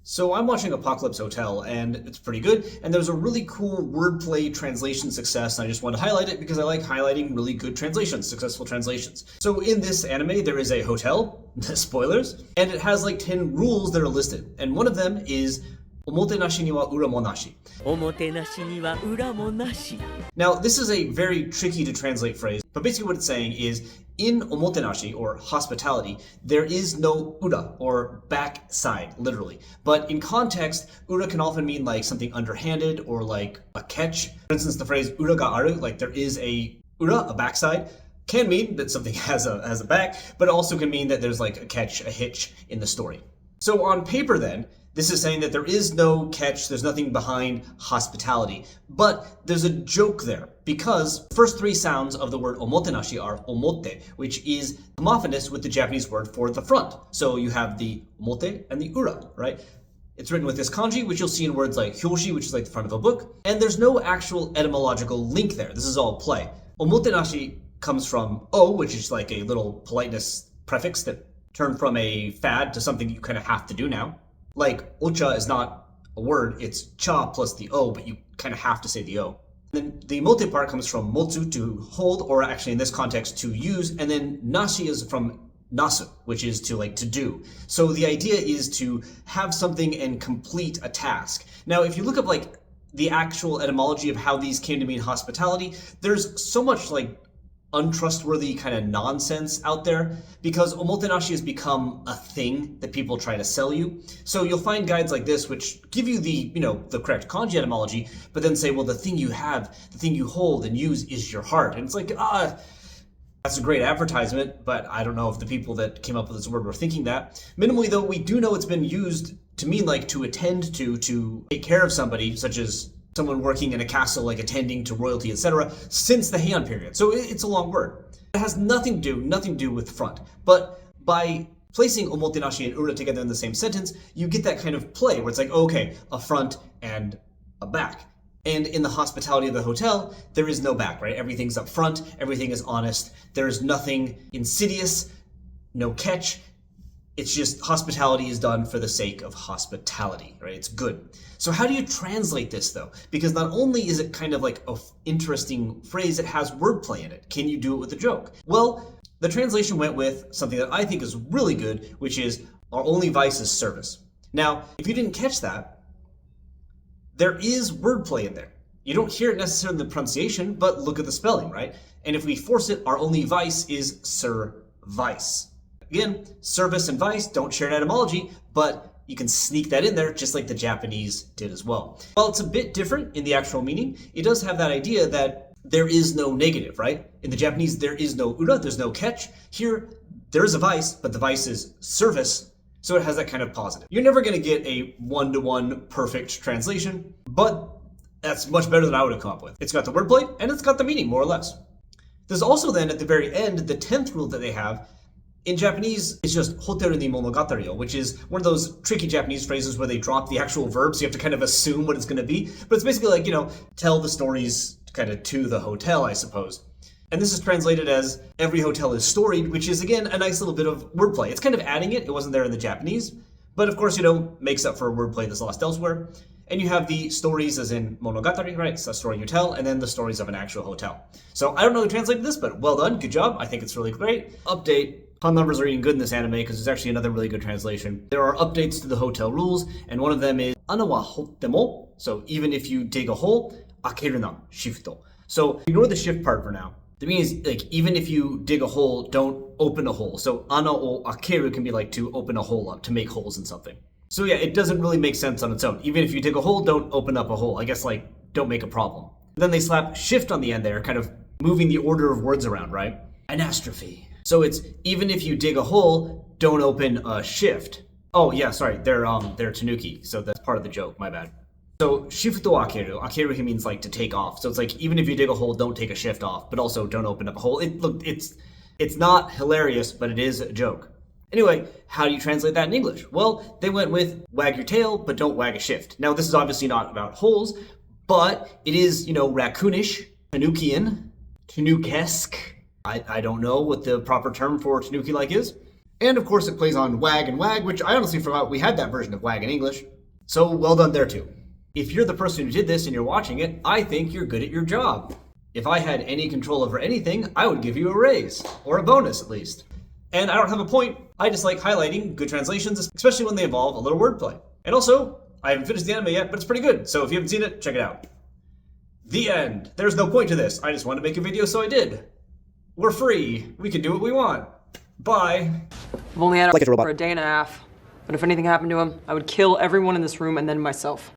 So I'm watching Apocalypse Hotel, and it's pretty good, and there's a really cool wordplay translation success, and I just want to highlight it because I like highlighting really good translations, successful translations. So in this anime, there is a hotel, spoilers, and it has like 10 rules that are listed, and one of them is omotenashi ni wa ura mo nashi. Omotenashi ni wa ura mo nashi. Now, this is a very tricky to translate phrase, but basically what it's saying is, in omotenashi, or hospitality, there is no ura, or backside, literally. But in context, ura can often mean like something underhanded, or like a catch. For instance, the phrase ura ga aru, like there is a ura, a backside, can mean that something has a back, but it also can mean that there's like a catch, a hitch in the story. So on paper then, this is saying that there is no catch, there's nothing behind hospitality. But there's a joke there, because the first three sounds of the word omotenashi are omote, which is homophonous with the Japanese word for the front. So you have the omote and the ura, right? It's written with this kanji, which you'll see in words like hyoshi, which is like the front of a book. And there's no actual etymological link there. This is all play. Omotenashi comes from o, which is like a little politeness prefix that turned from a fad to something you kind of have to do now. Like, ocha is not a word, it's cha plus the o, but you kind of have to say the o. And then the mote part comes from motsu, to hold, or actually in this context, to use, and then nashi is from nasu, which is to like to do. So the idea is to have something and complete a task. Now, if you look up like the actual etymology of how these came to mean hospitality, there's so much like untrustworthy kind of nonsense out there, because omotenashi has become a thing that people try to sell you. So you'll find guides like this which give you the, the correct kanji etymology, but then say, well, the thing you have, the thing you hold and use is your heart. And it's like, that's a great advertisement, but I don't know if the people that came up with this word were thinking that. Minimally though, we do know it's been used to mean like to attend to take care of somebody, such as someone working in a castle, like attending to royalty, etc., since the Heian period. So it's a long word. It has nothing to do with front. But by placing omotenashi and ura together in the same sentence, you get that kind of play where it's like, okay, a front and a back. And in the hospitality of the hotel, there is no back, right? Everything's up front, everything is honest, there's nothing insidious, no catch. It's just hospitality is done for the sake of hospitality, right? It's good. So how do you translate this though? Because not only is it kind of like an interesting phrase, it has wordplay in it. Can you do it with a joke? Well, the translation went with something that I think is really good, which is our only vice is service. Now, if you didn't catch that, there is wordplay in there. You don't hear it necessarily in the pronunciation, but look at the spelling, right? And if we force it, our only vice is service. Again, service and vice don't share an etymology, but you can sneak that in there just like the Japanese did as well. While it's a bit different in the actual meaning, it does have that idea that there is no negative, right? In the Japanese, there is no ura, there's no catch. Here, there is a vice, but the vice is service, so it has that kind of positive. You're never going to get a one-to-one perfect translation, but that's much better than I would have come up with. It's got the wordplay, and it's got the meaning, more or less. There's also then, at the very end, the 10th rule that they have. In Japanese, it's just hoteru ni monogatari o, which is one of those tricky Japanese phrases where they drop the actual verb, so you have to kind of assume what it's going to be. But it's basically like, tell the stories kind of to the hotel, I suppose. And this is translated as every hotel is storied, which is, again, a nice little bit of wordplay. It's kind of adding it. It wasn't there in the Japanese. But of course, makes up for wordplay that's lost elsewhere. And you have the stories as in monogatari, right? It's a story you tell, and then the stories of an actual hotel. So I don't know who translated this, but well done. Good job. I think it's really great. Update. Pun numbers are eating good in this anime because there's actually another really good translation. There are updates to the hotel rules, and one of them is ana wa hottemo. So even if you dig a hole, akeru na shifto. So ignore the shift part for now. That means like even if you dig a hole, don't open a hole. So ana o akeru can be like to open a hole up, to make holes in something. So yeah, it doesn't really make sense on its own. Even if you dig a hole, don't open up a hole. I guess like don't make a problem. Then they slap shift on the end there, kind of moving the order of words around, right? Anastrophe. So it's even if you dig a hole, don't open a shift. Oh yeah, sorry, they're tanuki, so that's part of the joke, my bad. So shifto akeru. Akeru means like to take off. So it's like even if you dig a hole, don't take a shift off, but also don't open up a hole. It's not hilarious, but it is a joke. Anyway, how do you translate that in English? Well, they went with wag your tail, but don't wag a shift. Now this is obviously not about holes, but it is, raccoonish, tanukian, tanukesque. I don't know what the proper term for tanuki-like is. And of course it plays on wag and wag, which I honestly forgot we had that version of wag in English. So well done there too. If you're the person who did this and you're watching it, I think you're good at your job. If I had any control over anything, I would give you a raise, or a bonus at least. And I don't have a point, I just like highlighting good translations, especially when they involve a little wordplay. And also, I haven't finished the anime yet, but it's pretty good, so if you haven't seen it, check it out. The end. There's no point to this, I just wanted to make a video, so I did. We're free, we can do what we want. Bye. I've only had him for a day and a half, but if anything happened to him, I would kill everyone in this room and then myself.